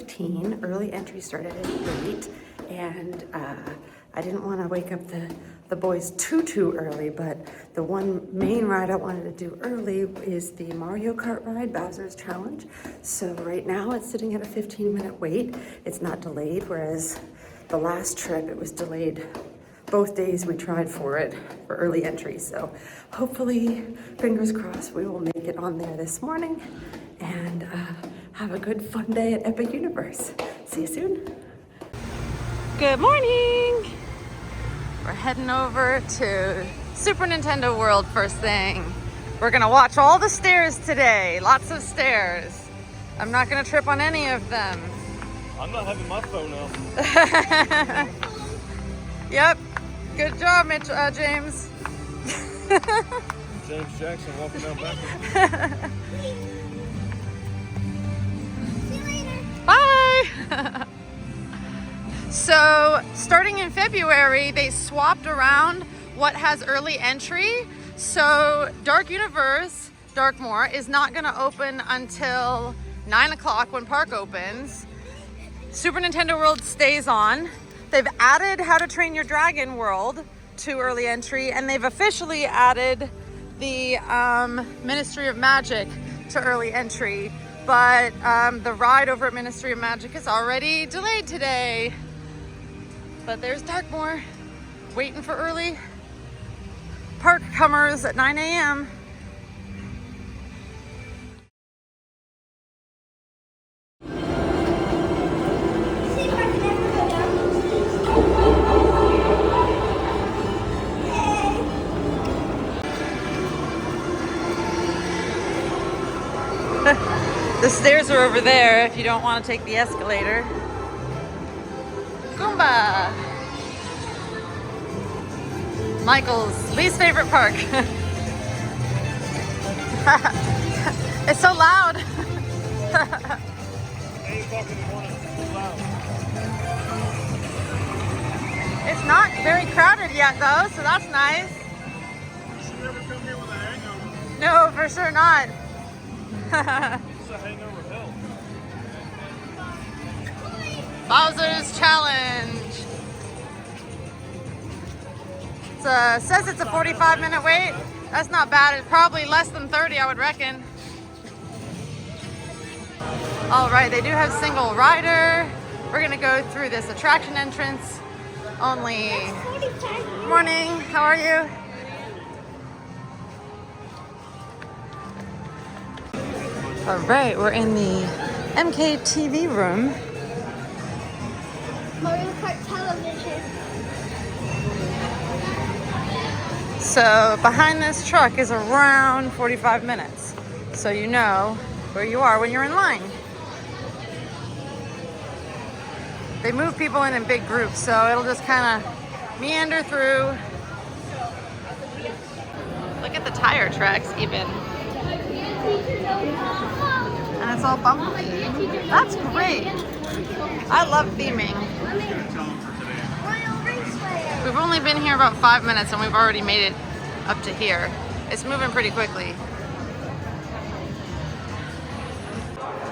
8:15. Early entry started at 8, and I didn't want to wake up the boys too early, but the one main ride I wanted to do early is the Mario Kart ride, Bowser's Challenge. So right now it's sitting at a 15-minute wait. It's not delayed, whereas the last trip it was delayed. Both days we tried for it for early entry. So hopefully, fingers crossed, we will make it on there this morning and have a good fun day at Epic Universe. See you soon. Good morning. We're heading over to Super Nintendo World first thing. We're gonna watch all the stairs today. Lots of stairs. I'm not gonna trip on any of them. I'm not having my phone out. Yep. Good job, James. James Jackson walking down back. See you later. Bye. So, starting in February, they swapped around what has early entry. So, Dark Universe, Darkmoor, is not going to open until 9 o'clock when park opens. Super Nintendo World stays on. They've added How to Train Your Dragon World to early entry, and they've officially added the Ministry of Magic to early entry. But the ride over at Ministry of Magic is already delayed today. But there's Darkmoor, waiting for early park comers at 9 a.m. The stairs are over there if you don't want to take the escalator. Goomba! Michael's least favorite park. It's so loud. It's not very crowded yet though, so that's nice. You should never come here with a hangover. No, for sure not. It's a hangover hell. Bowser's Challenge. It says it's a 45-minute wait. That's not bad. It's probably less than 30, I would reckon. All right, they do have single rider. We're gonna go through this attraction entrance only. Morning, how are you? All right, we're in the MKTV room. Mario Kart television. So behind this truck is around 45 minutes. So you know where you are when you're in line. They move people in big groups, so it'll just kind of meander through. Look at the tire tracks even. And it's all bumpy. That's great. I love theming. We've only been here about 5 minutes and we've already made it up to here. It's moving pretty quickly.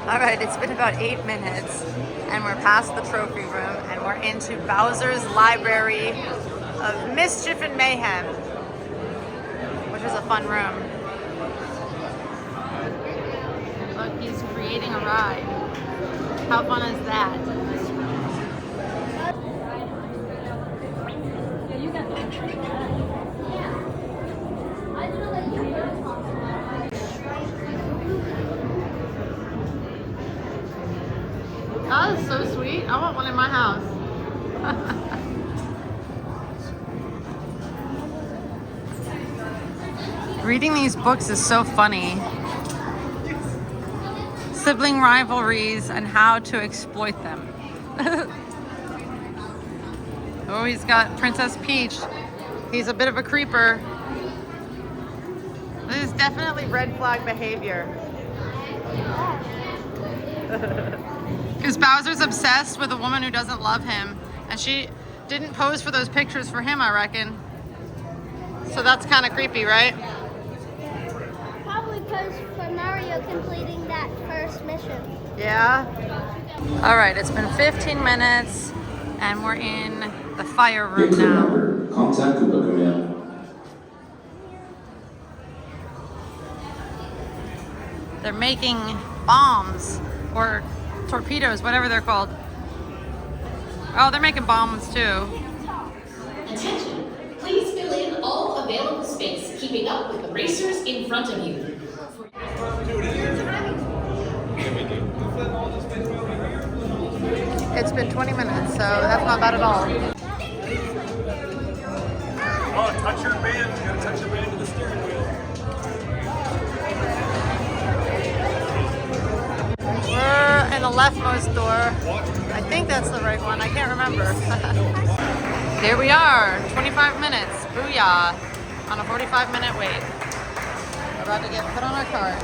All right, it's been about 8 minutes and we're past the trophy room and we're into Bowser's Library of Mischief and Mayhem, which is a fun room. Look, he's creating a ride. How fun is that? That is so sweet. I want one in my house. Reading these books is so funny. Sibling rivalries and how to exploit them. Oh, he's got Princess Peach. He's a bit of a creeper. This is definitely red flag behavior. Because Bowser's obsessed with a woman who doesn't love him. And she didn't pose for those pictures for him, I reckon. So that's kind of creepy, right? Probably because for Mario Mario completing that first mission. Yeah? All right, it's been 15 minutes and we're in the fire room now. Contact Command. They're making bombs or torpedoes, whatever they're called. Oh, they're making bombs too. Attention, please fill in all available space, keeping up with the racers in front of you. It's been 20 minutes, so that's not bad at all. Oh, touch your band. You gotta touch your band to the steering wheel. We're in the leftmost door. I think that's the right one. I can't remember. Here we are, 25 minutes. Booyah. On a 45-minute wait. We're about to get put on our cart.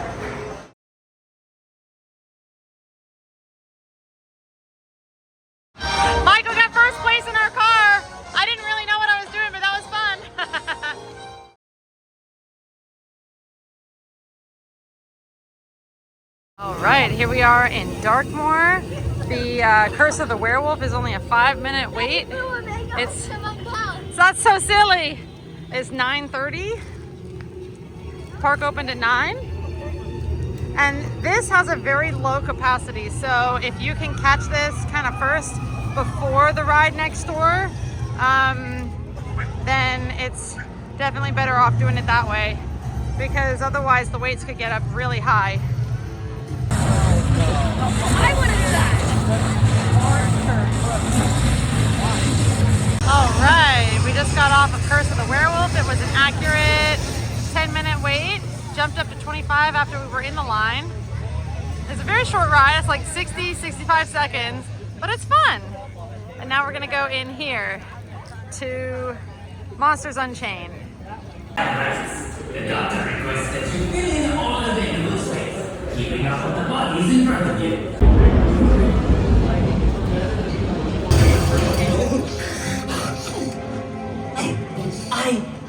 Michael got first place in our car. I didn't really know what I was doing, but that was fun. All right, here we are in Darkmoor. The Curse of the Werewolf is only a 5-minute wait. It's not so silly. It's 9:30. Park opened at 9. And this has a very low capacity. So if you can catch this kind of first before the ride next door, then it's definitely better off doing it that way, because otherwise the waits could get up really high. I want to do that. All right, we just got off of Curse of the Werewolf. It was an accurate 10-minute wait. Jumped up to 25 after we were in the line. It's a very short ride. It's like 60, 65 seconds, but it's fun. And now we're gonna go in here to Monsters Unchained. The doctor requests that you fill in all available space, keeping up with the bodies in front of you. I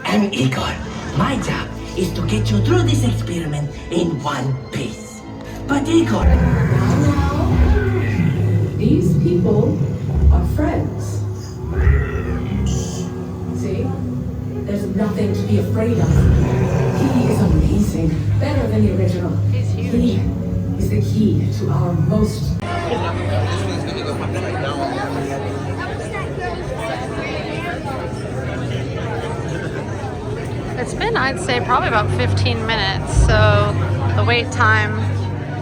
am Igor. My job is to get you through this experiment in one piece. But Igor... These people are friends. See? There's nothing to be afraid of. He is amazing. Better than the original. He's huge. He is the key to our most... It's been, I'd say, probably about 15 minutes, so the wait time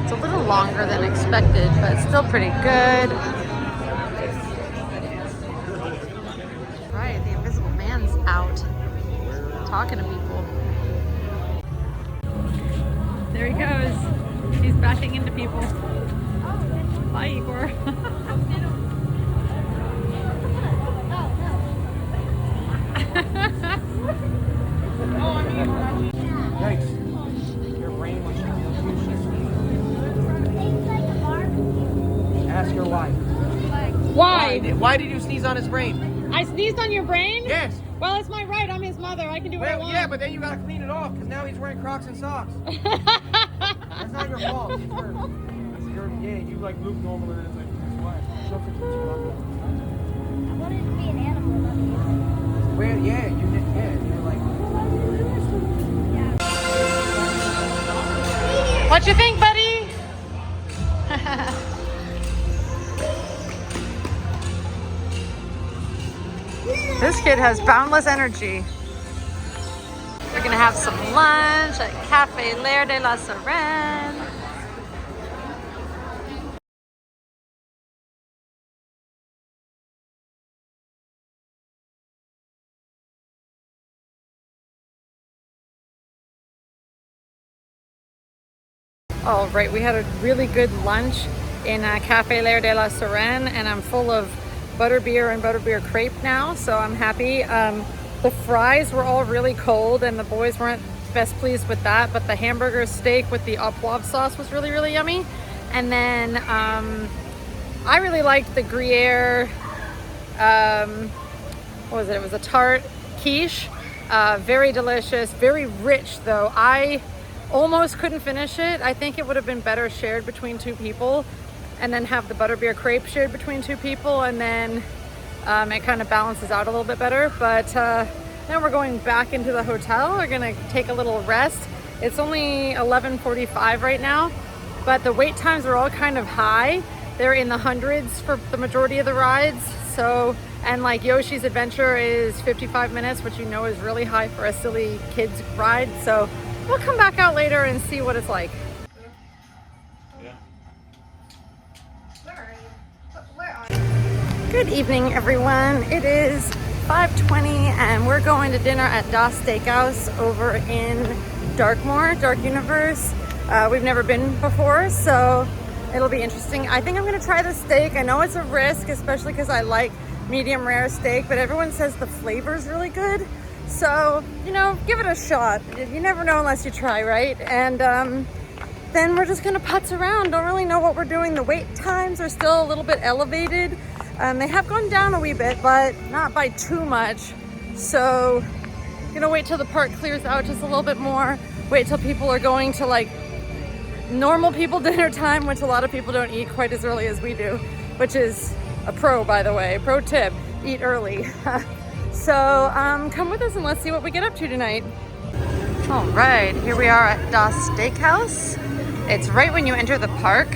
is a little longer than expected, but it's still pretty good. Right, the invisible man's out talking to people. There he goes. He's backing into people. Bye, Igor. Thanks. Your brain was Ask her why. Why? Why did you sneeze on his brain? I sneezed on your brain? Yes. Well, it's my right. I'm his mother. I can do what I Well, want. yeah, but then you gotta clean it off because now he's wearing Crocs and socks. That's not your fault. It's her. Yeah, you like look normal and then it's like, that's why. I wanted to be an animal. Well, yeah, you're like. What you think, buddy? This kid has boundless energy. We're gonna have some lunch at Cafe L'air de la Serene. All right, we had a really good lunch in Cafe L'air de la Serene, and I'm full of butterbeer and butterbeer crepe now, so I'm happy. The fries were all really cold, and the boys weren't best pleased with that, but the hamburger steak with the au poivre sauce was really, really yummy. And then I really liked the Gruyere, what was it? It was a tart quiche. Very delicious, very rich though. I Almost couldn't finish it. I think it would have been better shared between 2 people, and then have the butterbeer crepe shared between 2 people, and then it kind of balances out a little bit better. But now we're going back into the hotel. We're gonna take a little rest. It's only 11:45 right now, but the wait times are all kind of high. They're in the hundreds for the majority of the rides. So, and like Yoshi's Adventure is 55 minutes, which you know is really high for a silly kids ride. So we'll come back out later and see what it's like. Where are you? Good evening, everyone. It is 5:20 and we're going to dinner at Das Steakhouse over in Darkmoor, Dark Universe. We've never been before, so it'll be interesting. I think I'm gonna try the steak. I know it's a risk, especially because I like medium rare steak, but everyone says the flavor is really good. So, you know, give it a shot. You never know unless you try, right? And then we're just gonna putz around. Don't really know what we're doing. The wait times are still a little bit elevated. They have gone down a wee bit, but not by too much. So, gonna wait till the park clears out just a little bit more. Wait till people are going to like normal people dinner time, which a lot of people don't eat quite as early as we do, which is a pro, by the way. Pro tip, eat early. So come with us and let's see what we get up to tonight. All right, here we are at Das Steakhouse. It's right when you enter the park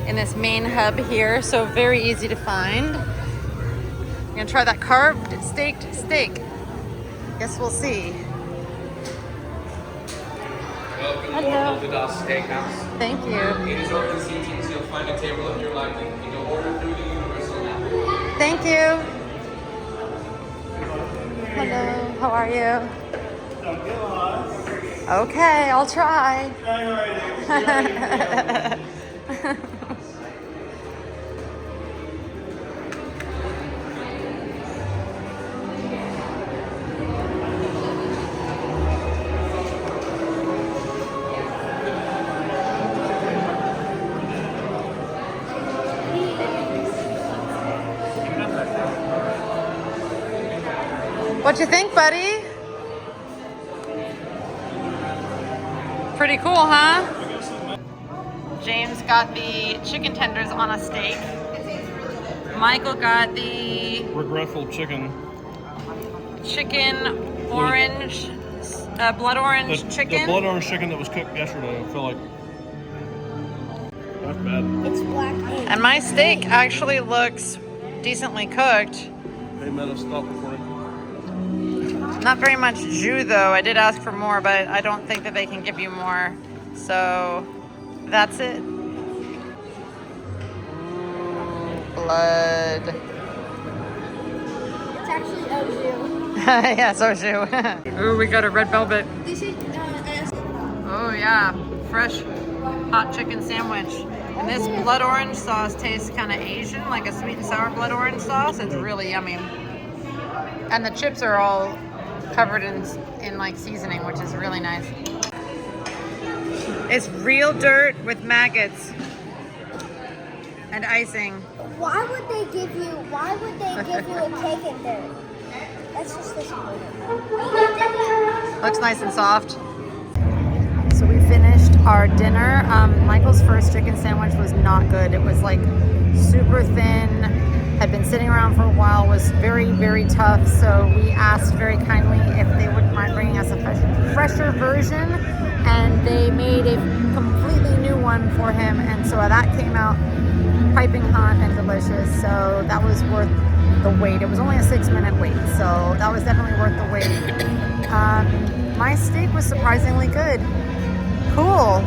in this main hub here, so very easy to find. I'm gonna try that carved staked steak. Guess we'll see. Welcome to Das Steakhouse. Thank you. It is open seating, so you'll find a table of your liking. You can order through the universal app. Thank you. Hello, how are you? Don't get lost. Okay, I'll try. What you think, buddy? Pretty cool, huh? James got the chicken tenders on a steak. Michael got the Regretful chicken. orange, blood orange chicken. The blood orange chicken that was cooked yesterday, I feel like. That's bad. It's black ink. And my steak actually looks decently cooked. They made us stop recording. Not very much jus though. I did ask for more, but I don't think that they can give you more. So that's it. Blood. It's actually Oju. Yeah, so jus. Ooh, we got a red velvet. This is Oh yeah, fresh hot chicken sandwich. And this blood orange sauce tastes kind of Asian, like a sweet and sour blood orange sauce. It's really yummy. And the chips are all covered in like seasoning, which is really nice. It's real dirt with maggots and icing. Why would they give you a cake in there? That's just disappointing. Looks nice and soft. So we finished our dinner. Michael's first chicken sandwich was not good. It was like super thin, had been sitting around for a while, was very, very tough. So we asked very kindly if they wouldn't mind bringing us a fresher version. And they made a completely new one for him. And so that came out piping hot and delicious. So that was worth the wait. It was only a 6-minute wait. So that was definitely worth the wait. My steak was surprisingly good. Cool.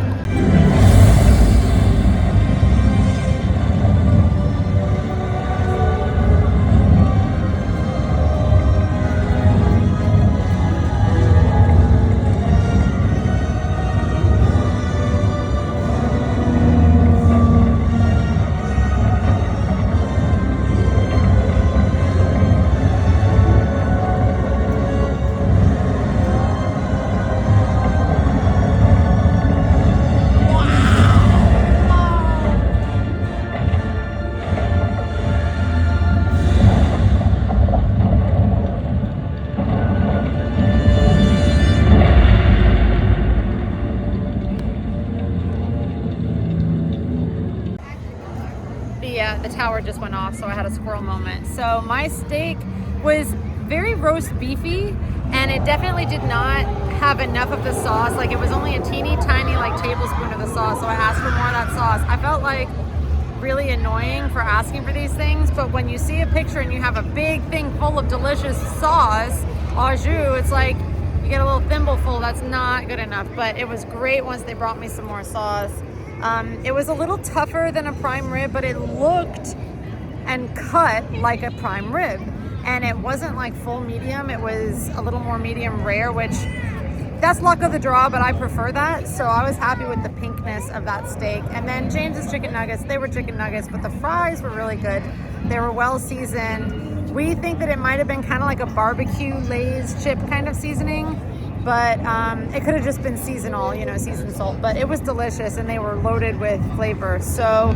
the tower just went off, so I had a squirrel moment. So my steak was very roast beefy, and it definitely did not have enough of the sauce. Like, it was only a teeny tiny like tablespoon of the sauce, so I asked for more of that sauce. I felt like really annoying for asking for these things, but when you see a picture and you have a big thing full of delicious sauce, au jus, it's like you get a little thimbleful. That's not good enough, but it was great once they brought me some more sauce. It was a little tougher than a prime rib, but it looked and cut like a prime rib, and it wasn't like full medium. It was a little more medium rare, which that's luck of the draw, but I prefer that. So I was happy with the pinkness of that steak. And then James's chicken nuggets, they were chicken nuggets, but the fries were really good. They were well seasoned. We think that it might have been kind of like a barbecue Lay's chip kind of seasoning, but it could have just been seasonal, you know, seasoned salt, but it was delicious and they were loaded with flavor. So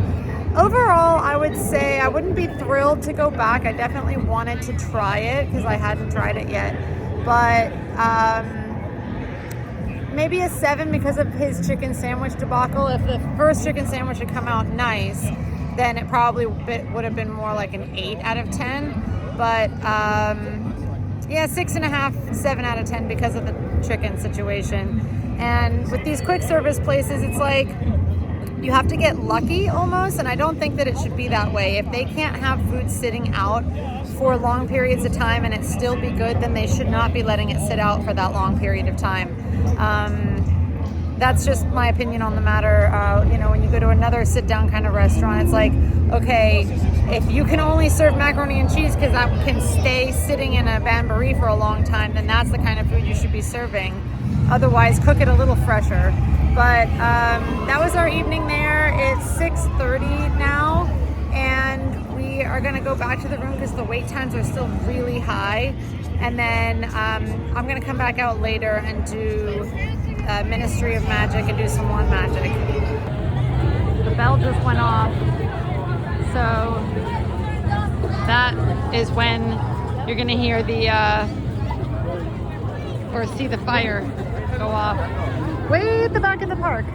overall, I would say I wouldn't be thrilled to go back. I definitely wanted to try it because I hadn't tried it yet, but maybe a 7 because of his chicken sandwich debacle. If the first chicken sandwich had come out nice, then it probably would have been more like an 8 out of 10. But yeah, 6.5, 7 out of 10 because of the chicken situation. And with these quick service places, it's like you have to get lucky almost, and I don't think that it should be that way. If they can't have food sitting out for long periods of time and it still be good, then they should not be letting it sit out for that long period of time. That's just my opinion on the matter. You know, when you go to another sit-down kind of restaurant, it's like, okay, if you can only serve macaroni and cheese because that can stay sitting in a bain-marie for a long time, then that's the kind of food you should be serving. Otherwise, cook it a little fresher. But that was our evening there. It's 6:30 now, and we are gonna go back to the room because the wait times are still really high. And then I'm gonna come back out later and do Ministry of Magic and do some wand magic. The bell just went off, so that is when you're gonna hear the or see the fire go off way at the back of the park. You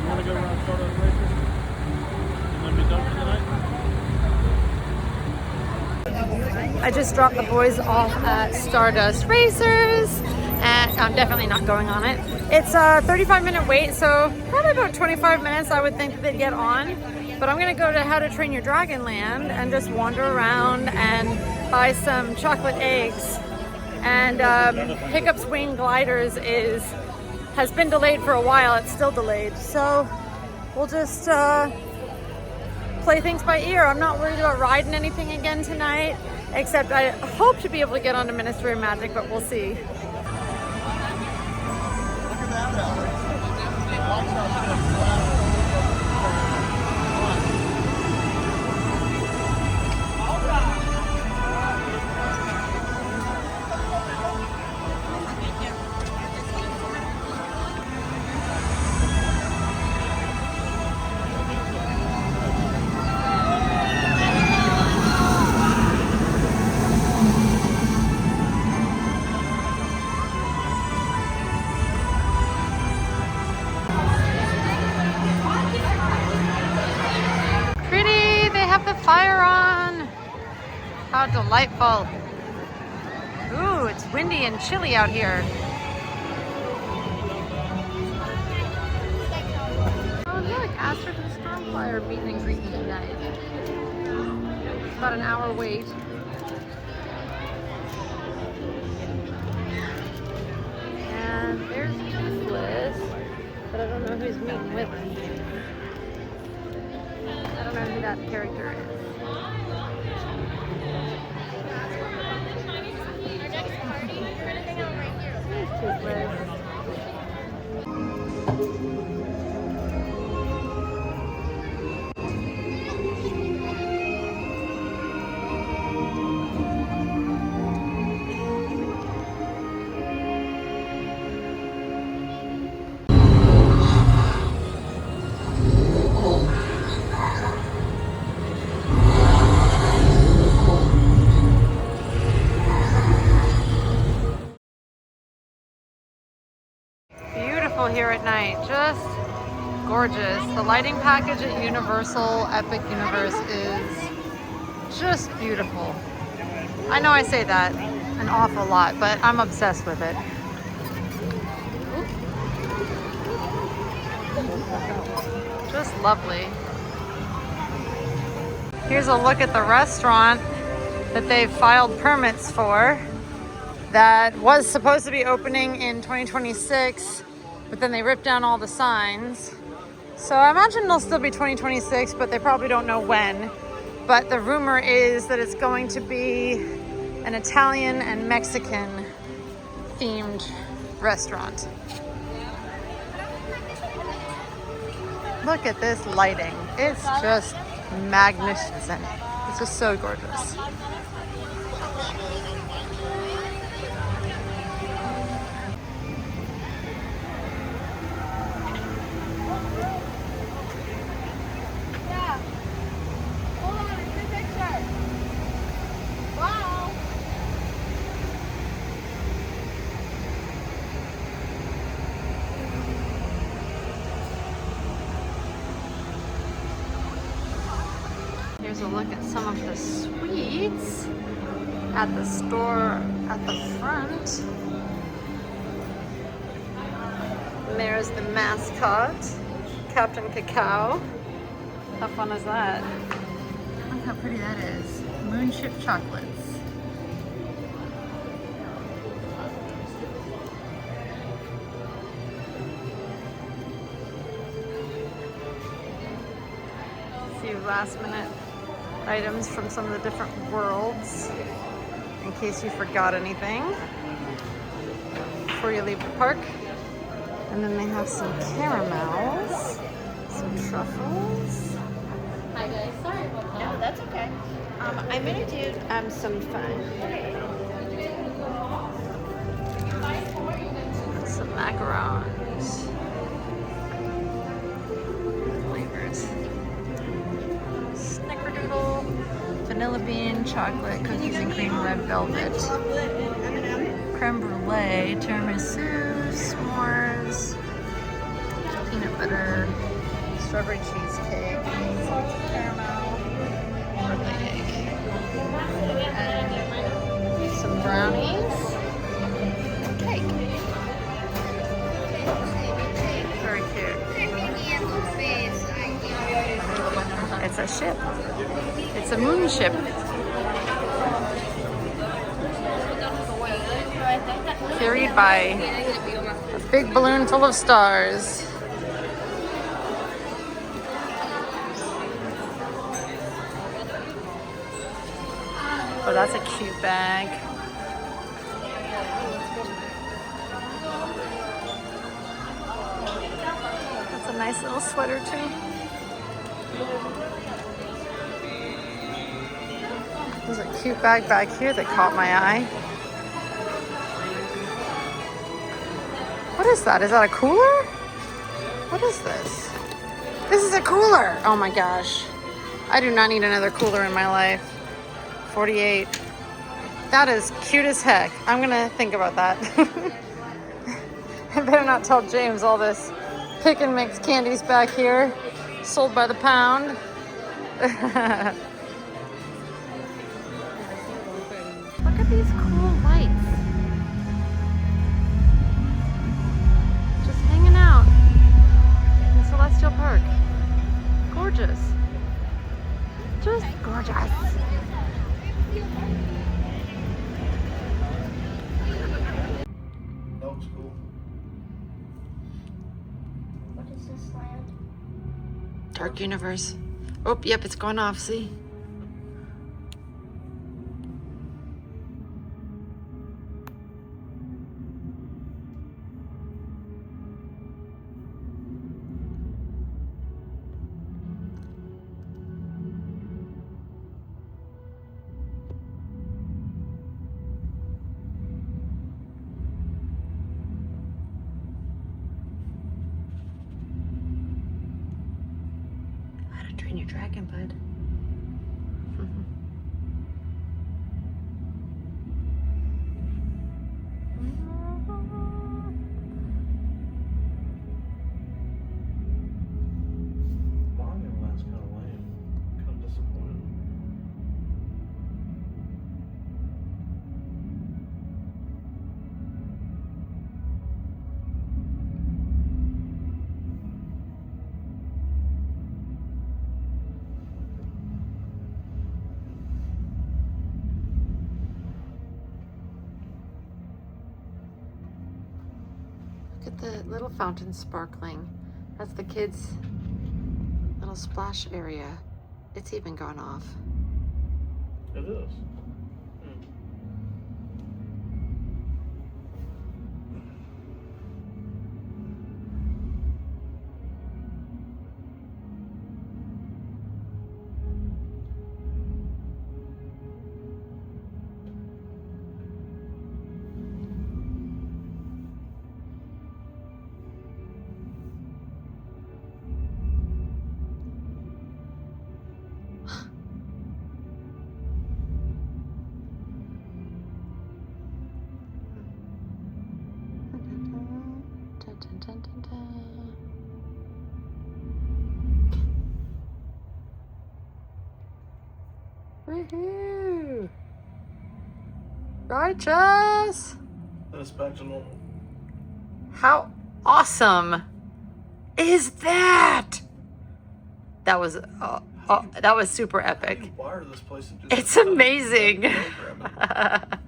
want to go around Stardust Racers? And then be done for the night? I just dropped the boys off at Stardust Racers, and I'm definitely not going on it. It's a 35-minute wait, so probably about 25 minutes I would think that they'd get on. But I'm gonna go to How to Train Your Dragon Land and just wander around and buy some chocolate eggs. And Hiccup's Wing Gliders has been delayed for a while. It's still delayed, so we'll just play things by ear. I'm not worried about riding anything again tonight, except I hope to be able to get onto Ministry of Magic, but we'll see. Fire on! How delightful. Ooh, it's windy and chilly out here. Oh look, ask for the Stormfire meet and greet tonight. About an hour wait. And there's Toothless, but I don't know who's meeting with him. I don't know who that character is. night. Just gorgeous. The lighting package at Universal Epic Universe is just beautiful. I know I say that an awful lot, but I'm obsessed with it. Just lovely. Here's a look at the restaurant that they've filed permits for that was supposed to be opening in 2026, but then they ripped down all the signs. So I imagine it'll still be 2026, but they probably don't know when. But the rumor is that it's going to be an Italian and Mexican themed restaurant. Look at this lighting. It's just magnificent. It's just so gorgeous. Here's a look at some of the sweets at the store at the front. And there's the mascot, Captain Cacao. How fun is that? Look how pretty that is. Moonship chocolates. A few last minute items from some of the different worlds in case you forgot anything before you leave the park. And then they have some caramels, some truffles. Hi guys, sorry about that. No, that's okay. I'm gonna do some fun. Some macarons. Flavors. Snickerdoodle, vanilla bean, chocolate, cookies and cream, red velvet, creme brulee, tiramisu, s'mores, peanut butter, strawberry cheesecake, salted caramel, birthday cake, and some brownies, and cake. Very cute. It's a ship. It's a moon ship. Carried by a big balloon full of stars. Oh, that's a cute bag. That's a nice little sweater too. There's a cute bag back here that caught my eye. What is that? Is that a cooler? What is this? This is a cooler! Oh my gosh. I do not need another cooler in my life. 48. That is cute as heck. I'm gonna think about that. I better not tell James all this pick and mix candies back here, sold by the pound. Look at these cool lights. Just hanging out in Celestial Park. Gorgeous. Just gorgeous. That looks cool. What is this land? Dark universe. Oh, yep, it's going off, see? How to train your dragon, bud. at the little fountain sparkling. That's the kids' little splash area. It's even gone off. It is. Dun, dun, dun, dun. Woohoo! Righteous! Then it's back to normal. How awesome is that? That was that was super epic. How do you wire this place and just It's amazing. program it?